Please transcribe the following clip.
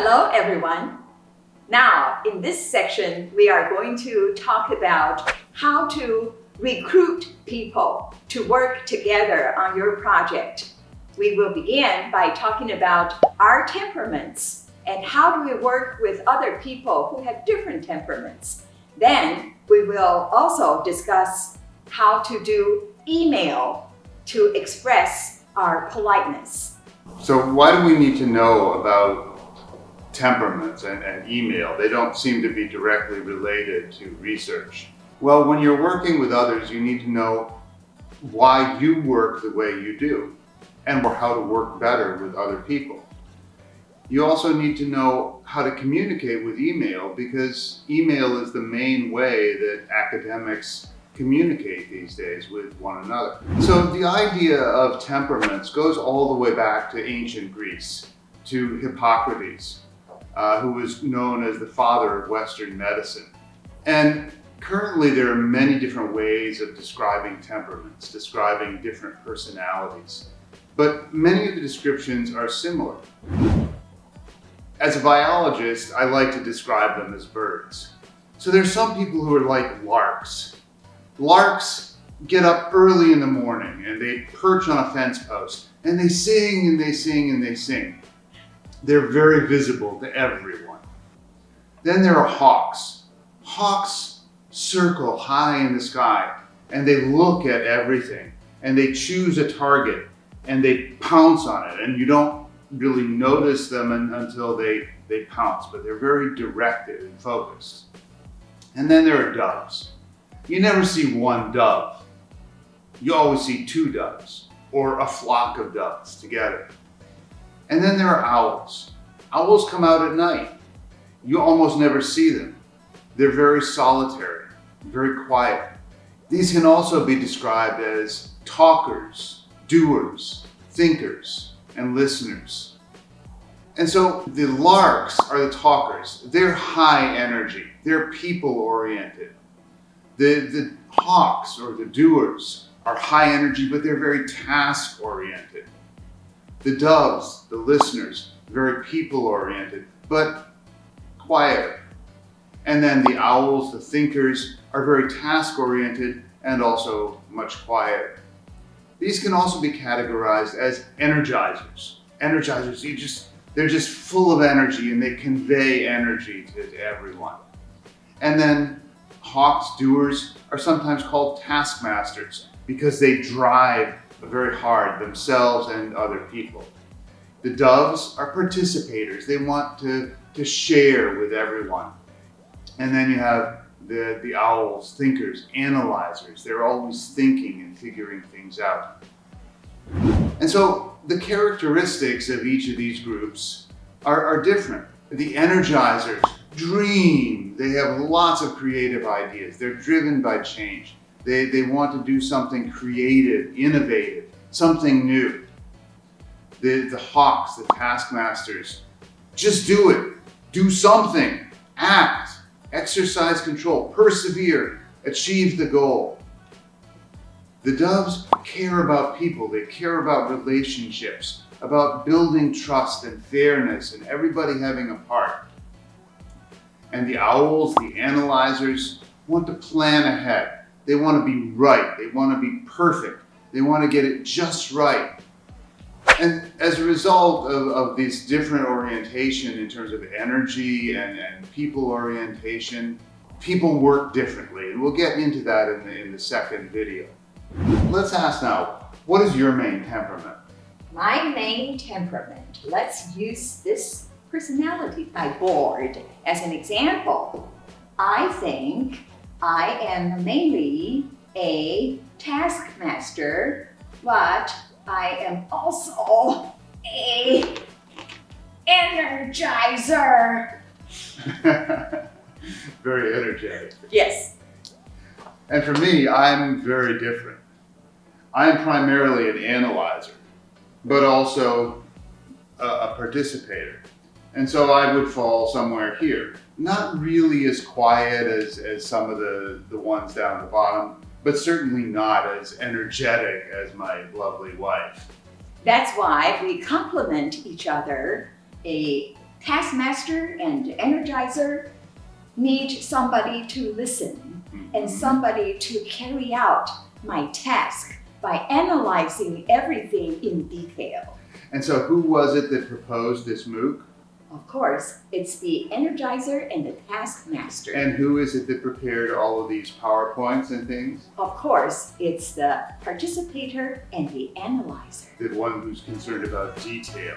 Hello, everyone. Now, in this section, we are going to talk about how to recruit people to work together on your project. We will begin by talking about our temperaments and how do we work with other people who have different temperaments. Then we will also discuss how to do email to express our politeness. So why do we need to know about temperaments and email? They don't seem to be directly related to research. Well, when you're working with others, you need to know why you work the way you do and how to work better with other people. You also need to know how to communicate with email, because email is the main way that academics communicate these days with one another. So the idea of temperaments goes all the way back to ancient Greece, to Hippocrates, who was known as the father of Western medicine. And currently there are many different ways of describing temperaments, describing different personalities, but many of the descriptions are similar. As a biologist, I like to describe them as birds. So there's some people who are like larks. Larks get up early in the morning and they perch on a fence post and they sing and they sing and they sing. They're very visible to everyone. Then there are hawks. Hawks circle high in the sky and they look at everything and they choose a target and they pounce on it, and you don't really notice them until they pounce, but they're very directed and focused. And then there are doves. You never see one dove. You always see two doves or a flock of doves together. And then there are owls. Owls come out at night. You almost never see them. They're very solitary, very quiet. These can also be described as talkers, doers, thinkers, and listeners. And so the larks are the talkers. They're high energy. They're people-oriented. The hawks, or the doers, are high energy, but they're very task-oriented. The doves, the listeners, very people-oriented, but quieter. And then the owls, the thinkers, are very task-oriented and also much quieter. These can also be categorized as energizers. Energizers, they're just full of energy and they convey energy to everyone. And then hawks, doers, are sometimes called taskmasters because they drive very hard themselves and other people. The doves are participators. They want to share with everyone. And then you have the owls, thinkers, analyzers. They're always thinking and figuring things out. And so the characteristics of each of these groups are different. The energizers dream. They have lots of creative ideas. They're driven by change. They want to do something creative, innovative, something new. The hawks, the taskmasters, just do it. Do something. Act. Exercise control. Persevere. Achieve the goal. The doves care about people. They care about relationships, about building trust and fairness and everybody having a part. And the owls, the analyzers, want to plan ahead. They want to be right. They want to be perfect. They want to get it just right. And as a result of this different orientation in terms of energy and people orientation, people work differently. And we'll get into that in the second video. Let's ask now, what is your main temperament? My main temperament, let's use this personality type board as an example. I think I am mainly a taskmaster, but I am also a energizer. Very energetic. Yes. And for me, I'm very different. I'm primarily an analyzer, but also a participator. And so I would fall somewhere here. Not really as quiet as some of the ones down the bottom, but certainly not as energetic as my lovely wife. That's why we complement each other. A Taskmaster and Energizer need somebody to listen and somebody to carry out my task by analyzing everything in detail. And so who was it that proposed this MOOC? Of course, it's the Energizer and the Taskmaster. And who is it that prepared all of these PowerPoints and things? Of course, it's the participator and the analyzer. The one who's concerned about detail.